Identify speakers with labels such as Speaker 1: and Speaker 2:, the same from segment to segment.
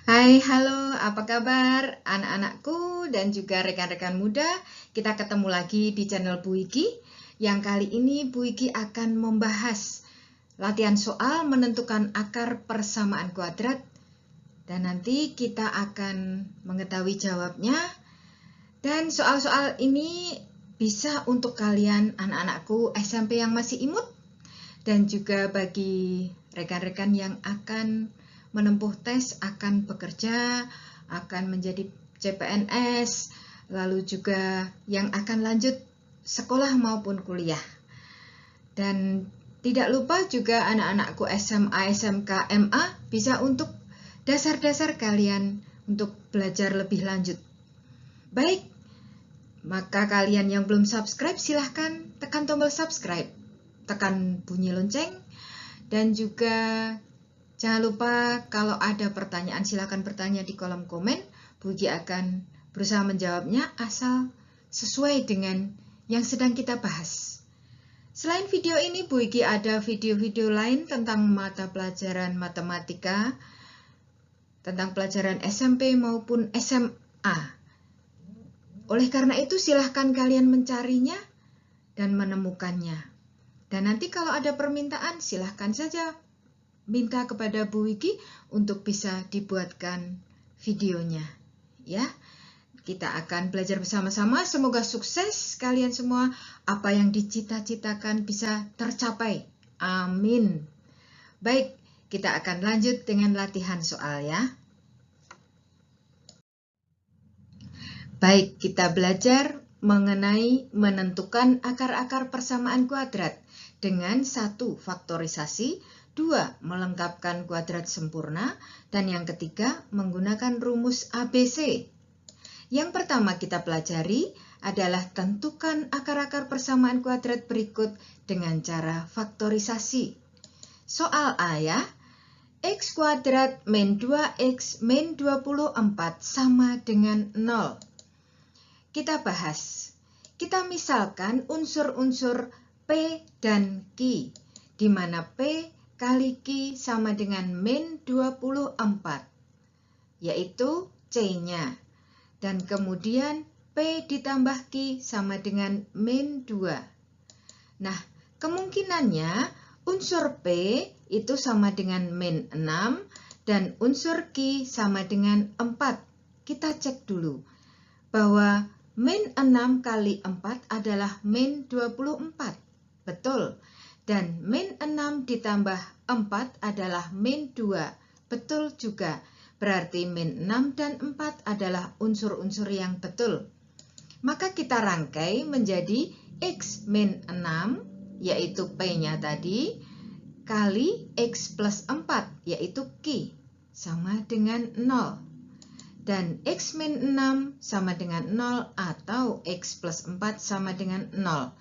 Speaker 1: Hai, halo, apa kabar anak-anakku dan juga rekan-rekan muda? Kita ketemu lagi di channel Bu Iki. Yang kali ini Bu Iki akan membahas latihan soal menentukan akar persamaan kuadrat. Dan nanti kita akan mengetahui jawabnya. Dan soal-soal ini bisa untuk kalian anak-anakku SMP yang masih imut. Dan juga bagi rekan-rekan yang akan menempuh tes, akan bekerja, akan menjadi CPNS, lalu juga yang akan lanjut sekolah maupun kuliah. Dan tidak lupa juga anak-anakku SMA, SMK, MA bisa untuk dasar-dasar kalian untuk belajar lebih lanjut. Baik, maka kalian yang belum subscribe silahkan tekan tombol subscribe, tekan bunyi lonceng, dan juga jangan lupa kalau ada pertanyaan silahkan bertanya di kolom komen. Bu Gi akan berusaha menjawabnya asal sesuai dengan yang sedang kita bahas. Selain video ini, Bu Gi ada video-video lain tentang mata pelajaran matematika, tentang pelajaran SMP maupun SMA. Oleh karena itu silahkan kalian mencarinya dan menemukannya. Dan nanti kalau ada permintaan silahkan saja minta kepada Bu Wiki untuk bisa dibuatkan videonya. Ya, kita akan belajar bersama-sama. Semoga sukses kalian semua. Apa yang dicita-citakan bisa tercapai. Amin. Baik, kita akan lanjut dengan latihan soal ya. Baik, kita belajar mengenai menentukan akar-akar persamaan kuadrat dengan 1. Faktorisasi, 2. Melengkapkan kuadrat sempurna, dan yang ketiga menggunakan rumus ABC. Yang pertama kita pelajari adalah tentukan akar-akar persamaan kuadrat berikut dengan cara faktorisasi. Soal A ya, x kuadrat min 2x min 24 sama dengan 0. Kita bahas. Kita misalkan unsur-unsur P dan Q, di mana P kali Q sama dengan min 24, yaitu C-nya. Dan kemudian P ditambah Q sama dengan min 2. Nah, kemungkinannya unsur P itu sama dengan min 6 dan unsur Q sama dengan 4. Kita cek dulu bahwa min 6 kali 4 adalah min 24. Betul. Dan min 6 ditambah 4 adalah min 2. Betul juga. Berarti min 6 dan 4 adalah unsur-unsur yang betul. Maka kita rangkai menjadi x min 6, yaitu P-nya tadi, kali x plus 4, yaitu Q, sama dengan 0. Dan x min 6 sama dengan 0 atau x plus 4 sama dengan 0.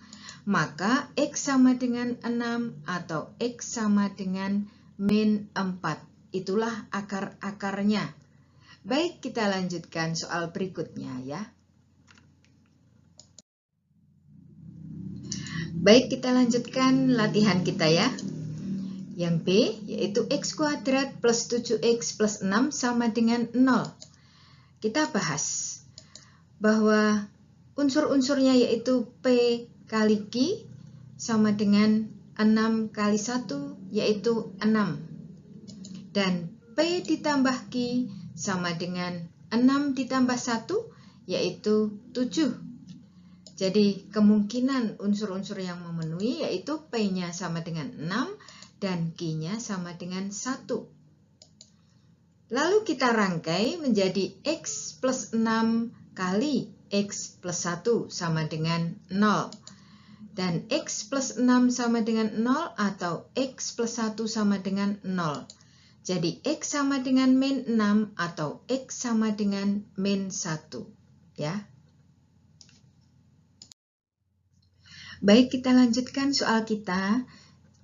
Speaker 1: Maka x sama dengan 6 atau x sama dengan min 4. Itulah akar-akarnya. Baik, kita lanjutkan soal berikutnya ya. Baik, kita lanjutkan latihan kita ya. Yang B yaitu x kuadrat plus 7x plus 6 sama dengan 0. Kita bahas bahwa unsur-unsurnya yaitu P kali Q sama dengan 6 kali 1 yaitu 6. Dan P ditambah Q sama dengan 6 ditambah 1 yaitu 7. Jadi kemungkinan unsur-unsur yang memenuhi yaitu P-nya sama dengan 6 dan Q-nya sama dengan 1. Lalu kita rangkai menjadi x plus 6 kali x plus 1 sama dengan 0. Dan x plus 6 sama dengan 0 atau x plus 1 sama dengan 0. Jadi x sama dengan min 6 atau x sama dengan min 1. Ya. Baik, kita lanjutkan soal kita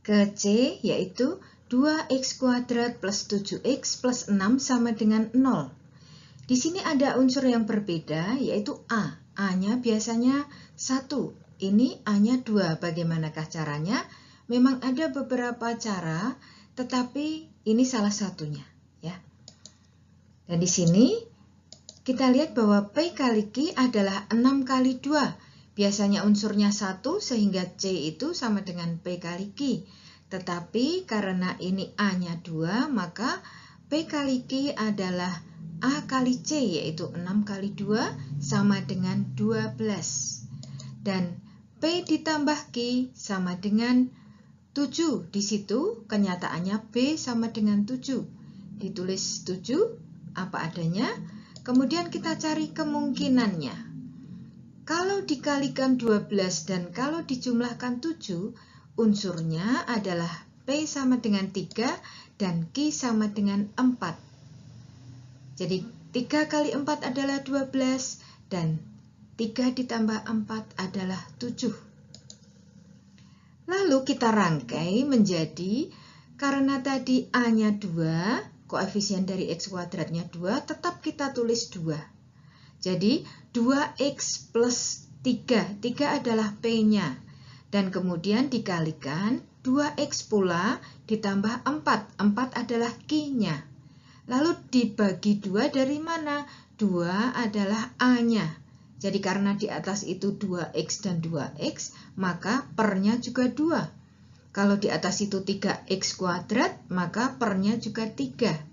Speaker 1: ke C, yaitu 2x kuadrat plus 7x plus 6 sama dengan 0. Di sini ada unsur yang berbeda, yaitu A. A-nya biasanya 1. Ini A-nya 2. Bagaimanakah caranya? Memang ada beberapa cara, tetapi ini salah satunya. Ya. Dan di sini kita lihat bahwa P kali Q adalah 6 kali 2. Biasanya unsurnya 1 sehingga C itu sama dengan P kali Q. Tetapi karena ini A-nya 2, maka P kali Q adalah A kali C, yaitu 6 kali 2 sama dengan 12. Dan P ditambah Q sama dengan 7. Di situ kenyataannya B sama dengan 7. Ditulis 7 apa adanya. Kemudian kita cari kemungkinannya. Kalau dikalikan 12 dan kalau dijumlahkan 7, unsurnya adalah P sama dengan 3 dan Q sama dengan 4. Jadi 3 kali 4 adalah 12 dan 3 ditambah 4 adalah 7. Lalu kita rangkai menjadi, karena tadi A-nya 2, koefisien dari X kuadratnya 2, tetap kita tulis 2. Jadi 2X plus 3, 3 adalah P-nya. Dan kemudian dikalikan 2X pula ditambah 4, 4 adalah Q-nya. Lalu dibagi 2 dari mana? 2 adalah A-nya. Jadi karena di atas itu 2X dan 2X, maka pernya juga 2. Kalau di atas itu 3X kuadrat, maka pernya juga 3.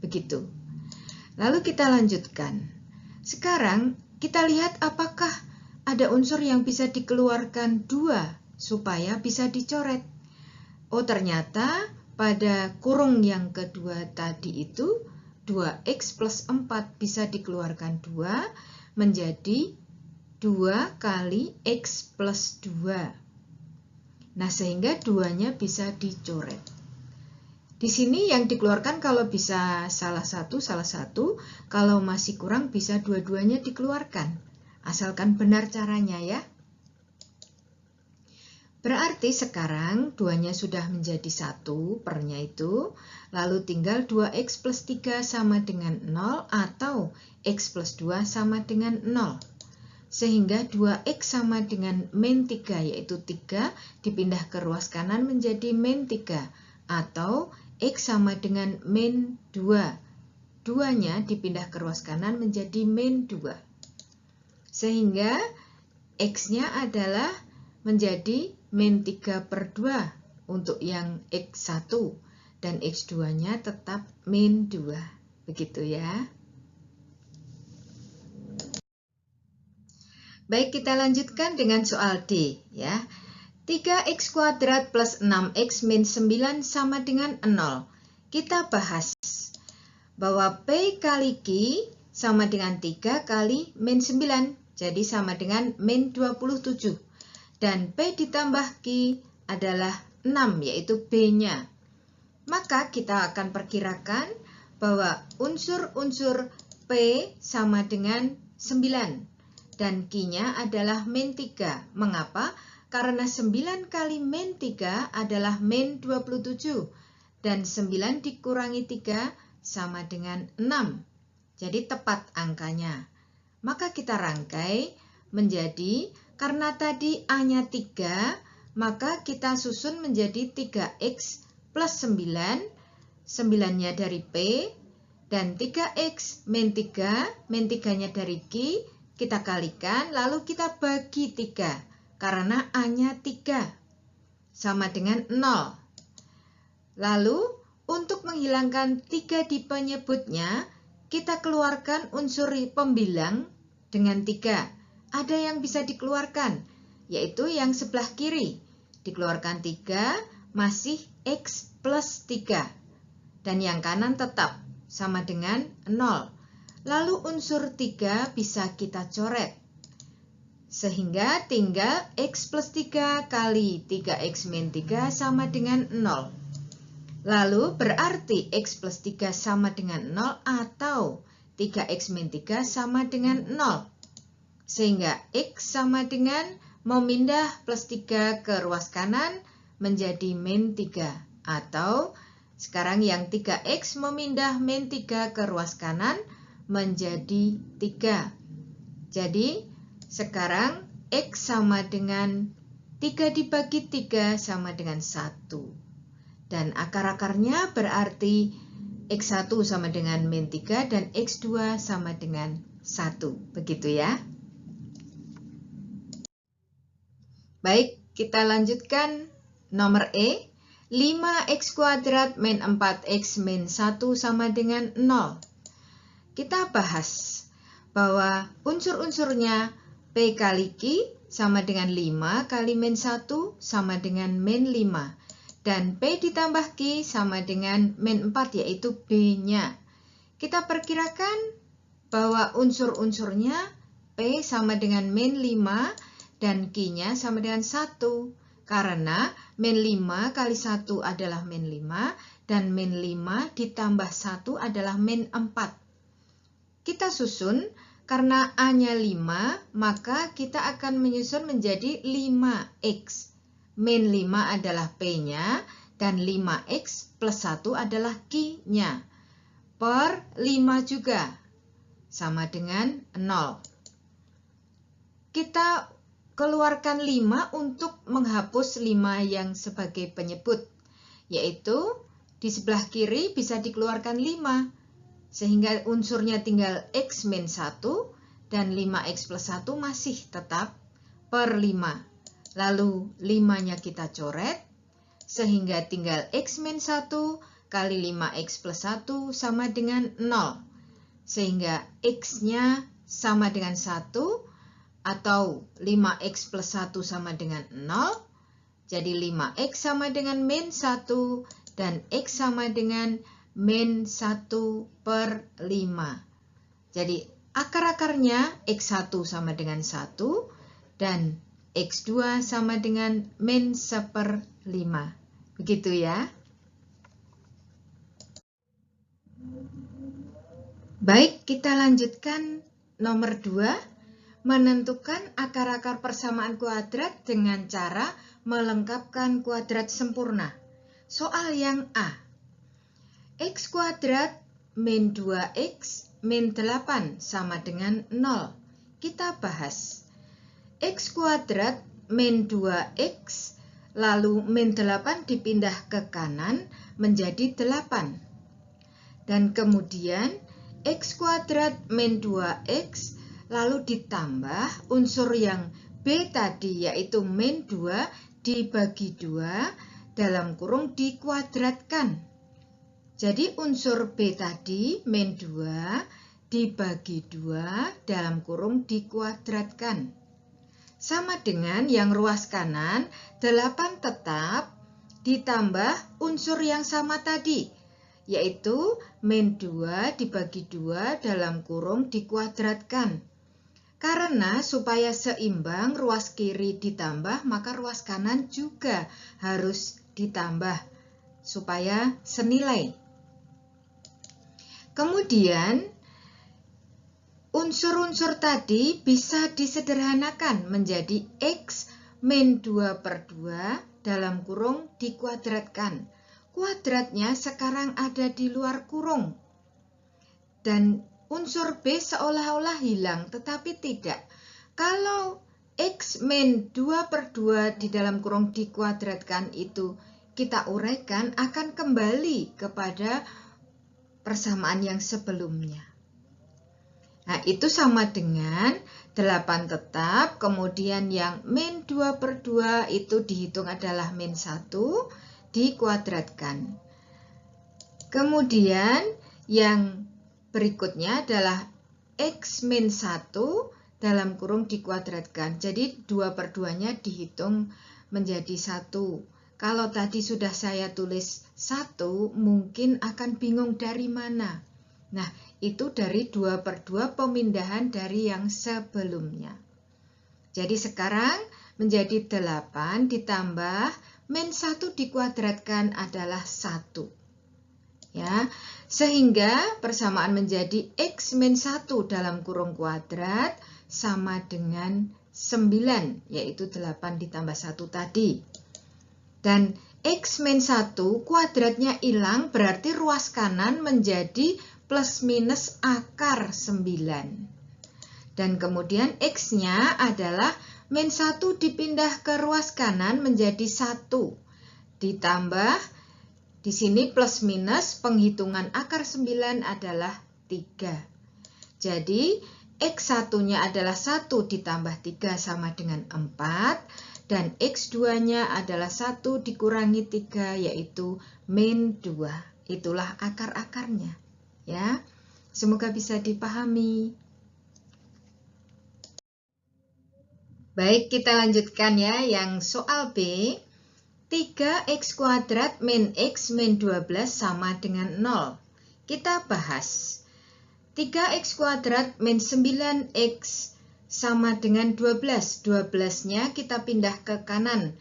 Speaker 1: Begitu. Lalu kita lanjutkan. Sekarang kita lihat apakah ada unsur yang bisa dikeluarkan 2 supaya bisa dicoret. Oh, ternyata pada kurung yang kedua tadi itu 2X plus 4 bisa dikeluarkan 2 menjadi 2 kali X plus 2. Nah, sehingga 2-nya bisa dicoret. Di sini yang dikeluarkan kalau bisa salah satu, kalau masih kurang bisa dua-duanya dikeluarkan. Asalkan benar caranya ya. Berarti sekarang 2-nya sudah menjadi 1 pernya itu, lalu tinggal 2X plus 3 sama dengan 0 atau X plus 2 sama dengan 0. Sehingga 2X sama dengan min 3, yaitu 3 dipindah ke ruas kanan menjadi min 3. Atau X sama dengan min 2. 2-nya dipindah ke ruas kanan menjadi min 2. Sehingga X-nya adalah menjadi min 3 per 2 untuk yang X1. Dan X2-nya tetap min 2. Begitu ya. Baik, kita lanjutkan dengan soal D ya. 3x kuadrat plus 6x min 9 sama dengan 0. Kita bahas bahwa P kali Q sama dengan 3 kali min 9. Jadi sama dengan min 27. Dan P ditambah Q adalah 6, yaitu B-nya. Maka kita akan perkirakan bahwa unsur-unsur P sama dengan 9. Dan Q-nya adalah min 3. Mengapa? Karena 9 kali min 3 adalah min 27. Dan 9 dikurangi 3 sama dengan 6. Jadi tepat angkanya. Maka kita rangkai menjadi, karena tadi A-nya 3, maka kita susun menjadi 3X plus 9. 9-nya dari P. Dan 3X min 3, min 3-nya dari Q. Kita kalikan, lalu kita bagi 3, karena A-nya 3, sama dengan 0. Lalu, untuk menghilangkan 3 di penyebutnya, kita keluarkan unsur pembilang dengan 3. Ada yang bisa dikeluarkan, yaitu yang sebelah kiri. Dikeluarkan 3, masih X plus 3. Dan yang kanan tetap, sama dengan 0. Lalu unsur 3 bisa kita coret. Sehingga tinggal X plus 3 kali 3X min 3 sama dengan 0. Lalu berarti X plus 3 sama dengan 0 atau 3X min 3 sama dengan 0. Sehingga X sama dengan memindah plus 3 ke ruas kanan menjadi min 3. Atau sekarang yang 3X memindah min 3 ke ruas kanan menjadi 3. Jadi sekarang X sama dengan 3 dibagi 3 sama dengan 1. Dan akar-akarnya berarti X1 sama dengan min 3 dan X2 sama dengan 1. Begitu ya. Baik, kita lanjutkan nomor E. 5x kuadrat min 4x min 1 sama dengan 0. Kita bahas bahwa unsur-unsurnya P kali Q sama dengan 5 kali min 1 sama dengan min 5. Dan P ditambah Q sama dengan min 4 yaitu B-nya. Kita perkirakan bahwa unsur-unsurnya P sama dengan min 5 dan Q-nya sama dengan 1. Karena min 5 kali 1 adalah min 5 dan min 5 ditambah 1 adalah min 4. Kita susun, karena A-nya 5, maka kita akan menyusun menjadi 5X. Min 5 adalah P-nya dan 5X plus 1 adalah Q-nya. Per 5 juga sama dengan 0. Kita keluarkan 5 untuk menghapus 5 yang sebagai penyebut, yaitu di sebelah kiri bisa dikeluarkan 5, sehingga unsurnya tinggal X min 1 dan 5X plus 1 masih tetap per 5. Lalu 5-nya kita coret, sehingga tinggal X min 1 kali 5X plus 1 sama dengan 0, sehingga X-nya sama dengan 1, atau 5x plus 1 sama dengan 0, jadi 5x sama dengan min 1 dan x sama dengan min 1 per 5. Jadi akar-akarnya x1 sama dengan 1 dan x2 sama dengan min 1/5. Begitu ya. Baik, kita lanjutkan nomor 2. Menentukan akar-akar persamaan kuadrat dengan cara melengkapkan kuadrat sempurna. Soal yang A. X kuadrat min 2x min 8 sama dengan 0. Kita bahas. X kuadrat min 2x lalu min 8 dipindah ke kanan menjadi 8. Dan kemudian X kuadrat min 2x lalu ditambah unsur yang B tadi yaitu min 2 dibagi 2 dalam kurung dikuadratkan. Jadi unsur B tadi min 2 dibagi 2 dalam kurung dikuadratkan. Sama dengan yang ruas kanan 8 tetap ditambah unsur yang sama tadi yaitu min 2 dibagi 2 dalam kurung dikuadratkan. Karena supaya seimbang ruas kiri ditambah, maka ruas kanan juga harus ditambah supaya senilai. Kemudian unsur-unsur tadi bisa disederhanakan menjadi X min 2/2 dalam kurung dikuadratkan. Kuadratnya sekarang ada di luar kurung. Dan unsur B seolah-olah hilang, tetapi tidak. Kalau X min 2/2 di dalam kurung dikuadratkan itu kita uraikan, akan kembali kepada persamaan yang sebelumnya. Nah, itu sama dengan 8 tetap, kemudian yang min 2/2 itu dihitung adalah min 1 dikuadratkan. Kemudian yang berikutnya adalah X min 1 dalam kurung dikuadratkan. Jadi 2/2-nya dihitung menjadi 1. Kalau tadi sudah saya tulis 1, mungkin akan bingung dari mana. Nah, itu dari 2/2 pemindahan dari yang sebelumnya. Jadi sekarang menjadi 8 ditambah min 1 dikuadratkan adalah 1. Ya, sehingga persamaan menjadi X min 1 dalam kurung kuadrat sama dengan 9, yaitu 8 ditambah 1 tadi. Dan X min 1 kuadratnya hilang, berarti ruas kanan menjadi plus minus akar 9. Dan kemudian X-nya adalah min 1 dipindah ke ruas kanan menjadi 1. Ditambah Di sini plus minus penghitungan akar 9 adalah 3. Jadi X1-nya adalah 1 ditambah 3 sama dengan 4. Dan X2-nya adalah 1 dikurangi 3 yaitu min 2. Itulah akar-akarnya. Ya, semoga bisa dipahami. Baik, kita lanjutkan ya yang soal B. 3x kuadrat min x min 12 sama dengan 0. Kita bahas. 3x kuadrat min 9x sama dengan 12. 12-nya kita pindah ke kanan.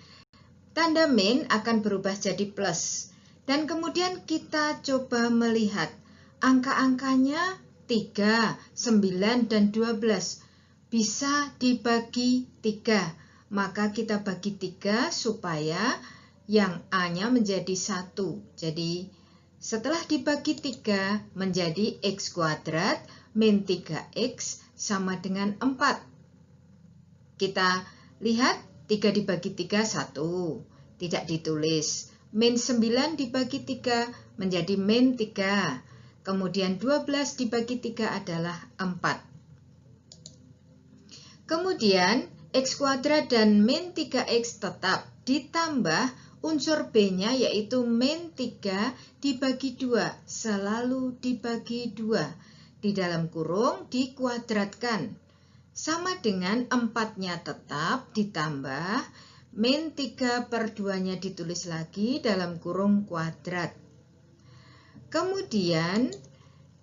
Speaker 1: Tanda min akan berubah jadi plus. Dan kemudian kita coba melihat angka-angkanya 3, 9, dan 12. Bisa dibagi 3. Maka kita bagi 3 supaya yang A-nya menjadi 1. Jadi setelah dibagi 3 menjadi x kuadrat min 3x sama dengan 4. Kita lihat 3 dibagi 3, 1. Tidak ditulis. Min 9 dibagi 3 menjadi min 3. Kemudian 12 dibagi 3 adalah 4. Kemudian x kuadrat dan min 3x tetap ditambah unsur b-nya yaitu min 3 dibagi 2, selalu dibagi 2. Di dalam kurung dikuadratkan. Sama dengan 4-nya tetap ditambah min 3 per 2-nya ditulis lagi dalam kurung kuadrat. Kemudian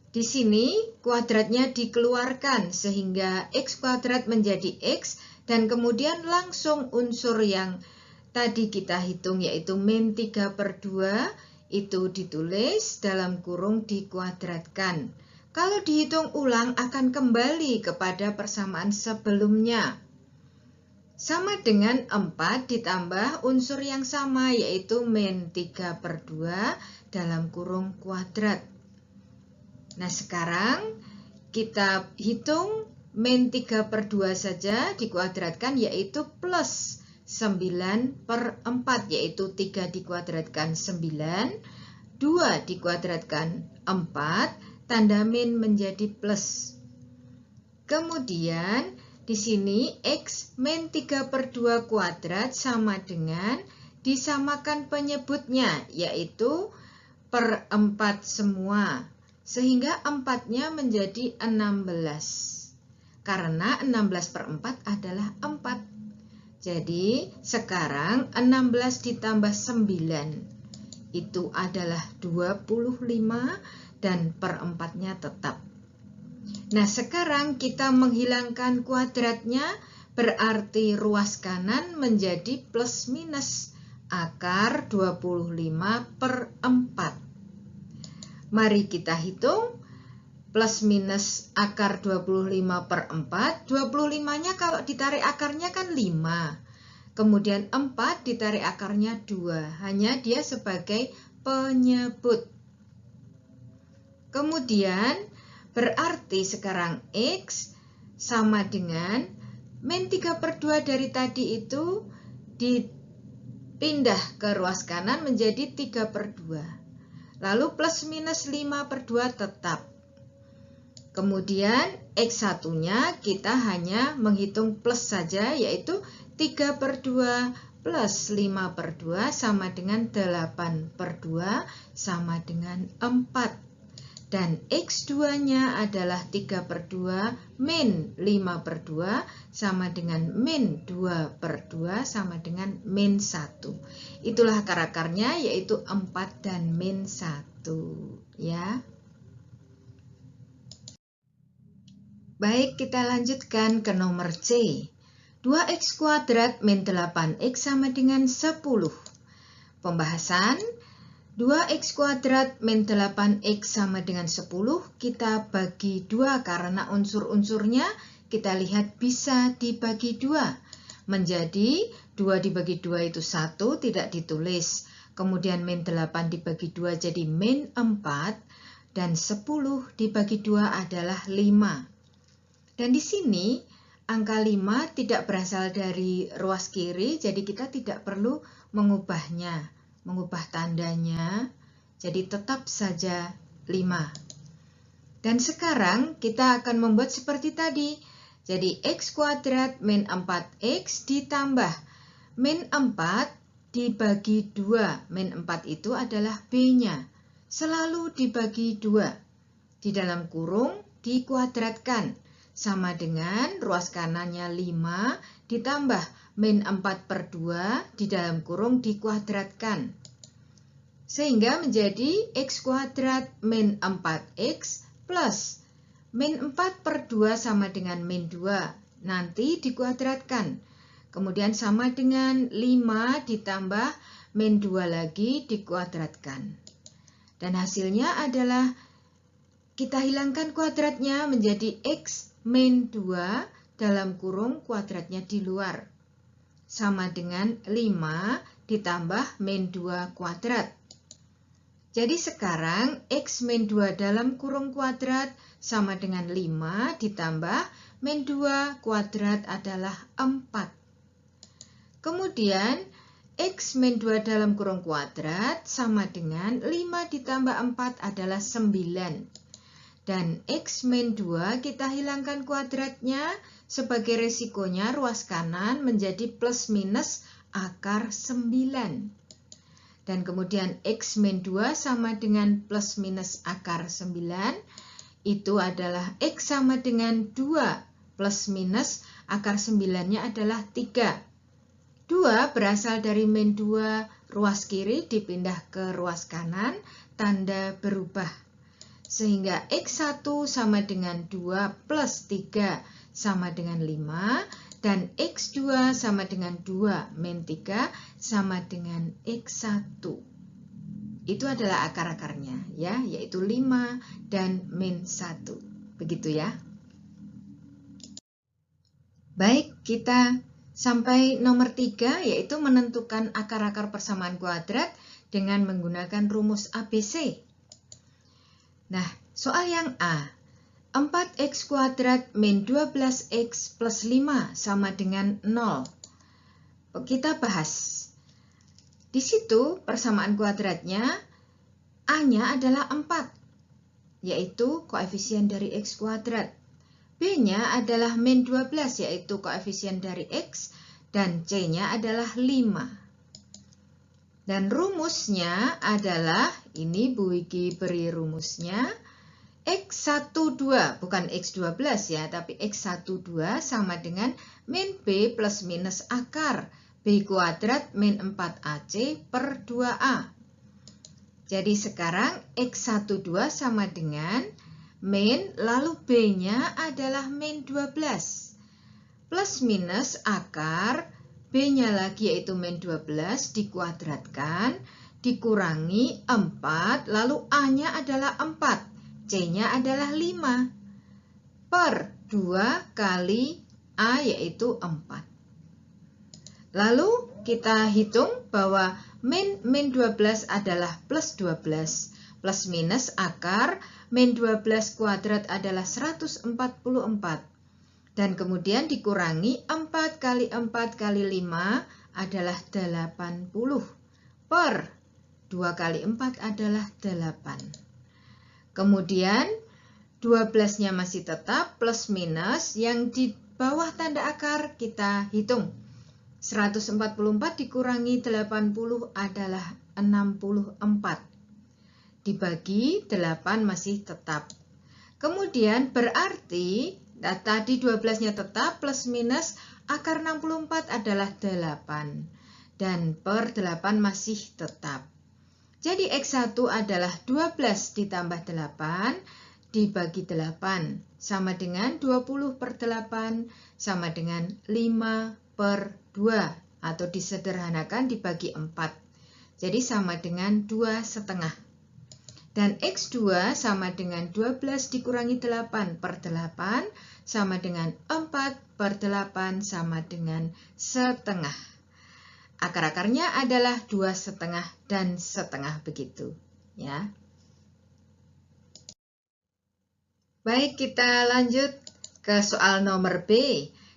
Speaker 1: di sini kuadratnya dikeluarkan sehingga x kuadrat menjadi x dan kemudian langsung unsur yang tadi kita hitung yaitu min 3 per 2 itu ditulis dalam kurung dikuadratkan. Kalau dihitung ulang akan kembali kepada persamaan sebelumnya. Sama dengan 4 ditambah unsur yang sama yaitu min 3 per 2 dalam kurung kuadrat. Nah, sekarang kita hitung min 3 per 2 saja dikuadratkan yaitu plus 9 per 4 yaitu 3 dikuadratkan 9, 2 dikuadratkan 4, tanda min menjadi plus. Kemudian di sini x min 3 per 2 kuadrat sama dengan disamakan penyebutnya yaitu per 4 semua. Sehingga 4-nya menjadi 16. Karena 16 per 4 adalah 4. Jadi sekarang 16 ditambah 9 itu adalah 25 dan per 4-nya tetap. Nah, sekarang kita menghilangkan kuadratnya berarti ruas kanan menjadi plus minus akar 25 per 4. Mari kita hitung plus minus akar 25 per 4. 25-nya kalau ditarik akarnya kan 5. Kemudian 4 ditarik akarnya 2. Hanya dia sebagai penyebut. Kemudian berarti sekarang X sama dengan min 3 per 2 dari tadi itu dipindah ke ruas kanan menjadi 3 per 2. Lalu plus minus 5 per 2 tetap. Kemudian X1-nya kita hanya menghitung plus saja yaitu 3 per 2 plus 5 per 2 sama dengan 8 per 2 sama dengan 4. Dan X2-nya adalah 3 per 2 min 5 per 2 sama dengan min 2 per 2 sama dengan min 1. Itulah akar-akarnya yaitu 4 dan min 1. Ya. Baik, kita lanjutkan ke nomor C. 2x kuadrat min 8x sama dengan 10. Pembahasan 2x kuadrat min 8x sama dengan 10 kita bagi 2 karena unsur-unsurnya kita lihat bisa dibagi 2. Menjadi 2 dibagi 2 itu 1 tidak ditulis. Kemudian min 8 dibagi 2 jadi min 4 dan 10 dibagi 2 adalah 5. Dan di sini angka 5 tidak berasal dari ruas kiri jadi kita tidak perlu mengubahnya. Mengubah tandanya jadi tetap saja 5. Dan sekarang kita akan membuat seperti tadi. Jadi X kuadrat min 4X ditambah min 4 dibagi 2. Min 4 itu adalah B-nya. Selalu dibagi 2. Di dalam kurung dikuadratkan. Sama dengan ruas kanannya 5 ditambah min 4 per 2 di dalam kurung dikuadratkan. Sehingga menjadi X kuadrat min 4X plus min 4 per 2 sama dengan min 2. Nanti dikuadratkan. Kemudian sama dengan 5 ditambah min 2 lagi dikuadratkan. Dan hasilnya adalah kita hilangkan kuadratnya menjadi X min 2 dalam kurung kuadratnya di luar. Sama dengan 5 ditambah min 2 kuadrat. Jadi sekarang X min 2 dalam kurung kuadrat sama dengan 5 ditambah min 2 kuadrat adalah 4. Kemudian X min 2 dalam kurung kuadrat sama dengan 5 ditambah 4 adalah 9. Dan X min 2 kita hilangkan kuadratnya, sebagai resikonya ruas kanan menjadi plus minus akar 9. Dan kemudian X min 2 sama dengan plus minus akar 9, itu adalah X sama dengan 2 plus minus akar 9-nya adalah 3. 2 berasal dari min 2 ruas kiri dipindah ke ruas kanan, tanda berubah. Sehingga X1 sama dengan 2 plus 3 sama dengan 5, dan X2 sama dengan 2 min 3 sama dengan X1. Itu adalah akar-akarnya, ya, yaitu 5 dan min 1. Begitu ya. Baik, kita sampai nomor 3, yaitu menentukan akar-akar persamaan kuadrat dengan menggunakan rumus ABC. Nah, soal yang A, 4X kuadrat min 12X plus 5 sama dengan 0. Kita bahas. Di situ persamaan kuadratnya A-nya adalah 4, yaitu koefisien dari X kuadrat. B-nya adalah min 12, yaitu koefisien dari X, dan C-nya adalah 5. Dan rumusnya adalah, ini Bu Wiki beri rumusnya, X12, bukan X12 ya, tapi X12 sama dengan min B plus minus akar B kuadrat min 4AC per 2A. Jadi sekarang X12 sama dengan min, lalu B-nya adalah min 12. Plus minus akar, B-nya lagi yaitu min 12 dikuadratkan, dikurangi 4, lalu A-nya adalah 4, C-nya adalah 5. Per 2 kali A yaitu 4. Lalu kita hitung bahwa min 12 adalah plus 12. Plus minus akar min 12 kuadrat adalah 144. Dan kemudian dikurangi 4 kali 4 kali 5 adalah 80. Per 2 kali 4 adalah 8. Kemudian 12-nya masih tetap plus minus, yang di bawah tanda akar kita hitung. 144 dikurangi 80 adalah 64. Dibagi 8 masih tetap. Kemudian berarti tadi 12-nya tetap plus minus akar 64 adalah 8. Dan per 8 masih tetap. Jadi X1 adalah 12 ditambah 8 dibagi 8. Sama dengan 20 per 8 sama dengan 5 per 2. Atau disederhanakan dibagi 4. Jadi sama dengan 2,5. Dan X2 sama dengan 12 dikurangi 8 per 8 sama dengan 4 per 8 sama dengan setengah. Akar-akarnya adalah 2,5 dan setengah begitu. Ya. Baik, kita lanjut ke soal nomor B.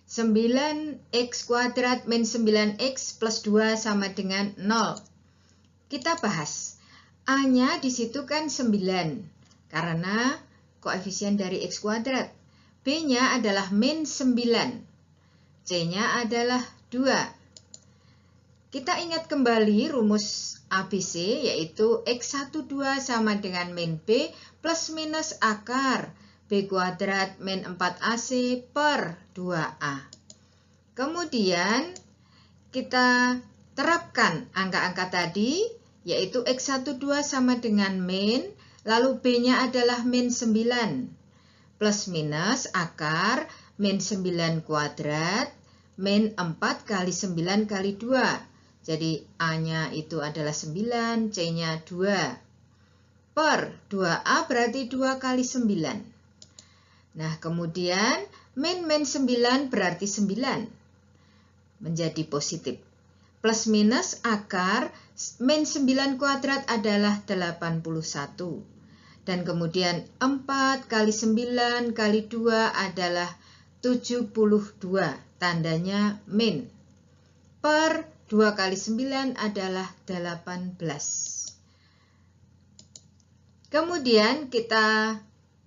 Speaker 1: 9X kuadrat min 9X plus 2 sama dengan 0. Kita bahas. A-nya di situ kan 9 karena koefisien dari X kuadrat. B-nya adalah min 9. C-nya adalah 2. Kita ingat kembali rumus ABC yaitu X12 sama dengan min B plus minus akar B kuadrat min 4AC per 2A. Kemudian kita terapkan angka-angka tadi yaitu X12 sama dengan min, lalu B-nya adalah min 9 plus minus akar min 9 kuadrat min 4 kali 9 kali 2. Jadi A-nya itu adalah 9, C-nya 2. Per 2A berarti 2 kali 9. Nah, kemudian min 9 berarti 9. Menjadi positif. Plus minus akar min 9 kuadrat adalah 81. Dan kemudian 4 kali 9 kali 2 adalah 72. Tandanya min. Per 2 kali 9 adalah 18. Kemudian kita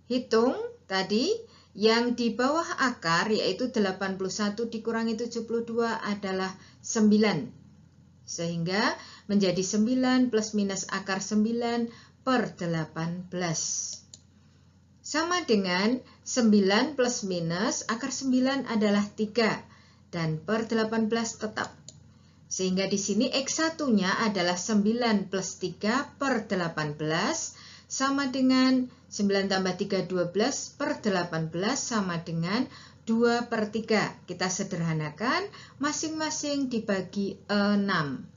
Speaker 1: hitung tadi yang di bawah akar yaitu 81 dikurangi 72 adalah 9. Sehingga menjadi 9 plus minus akar 9 per 18. Sama dengan 9 plus minus akar 9 adalah 3 dan per 18 tetap. Sehingga di sini X1-nya adalah 9 plus 3 per 18 sama dengan 9 tambah 3, 12 per 18 sama dengan 2 per 3. Kita sederhanakan, masing-masing dibagi 6.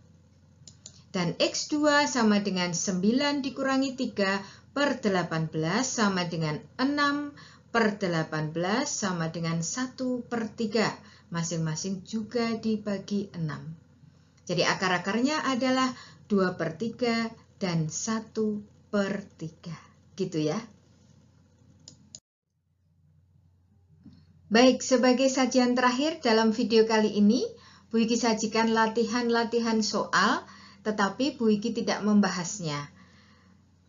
Speaker 1: Dan X2 sama dengan 9 dikurangi 3 per 18 sama dengan 6 per 18 sama dengan 1 per 3. Masing-masing juga dibagi 6. Jadi akar-akarnya adalah 2 per 3 dan 1 per 3. Gitu ya. Baik, sebagai sajian terakhir dalam video kali ini, Bu Iki sajikan latihan-latihan soal, tetapi Bu Iki tidak membahasnya.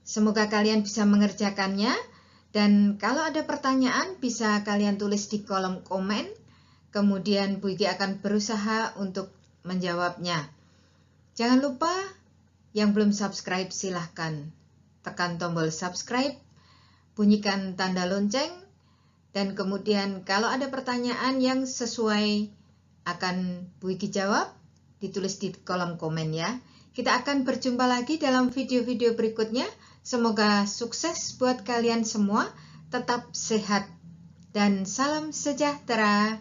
Speaker 1: Semoga kalian bisa mengerjakannya, dan kalau ada pertanyaan bisa kalian tulis di kolom komen, kemudian Bu Iki akan berusaha untuk menjawabnya. Jangan lupa, yang belum subscribe silahkan tekan tombol subscribe, bunyikan tanda lonceng, dan kemudian kalau ada pertanyaan yang sesuai akan Bu Iki jawab, ditulis di kolom komen ya. Kita akan berjumpa lagi dalam video-video berikutnya. Semoga sukses buat kalian semua, tetap sehat, dan salam sejahtera.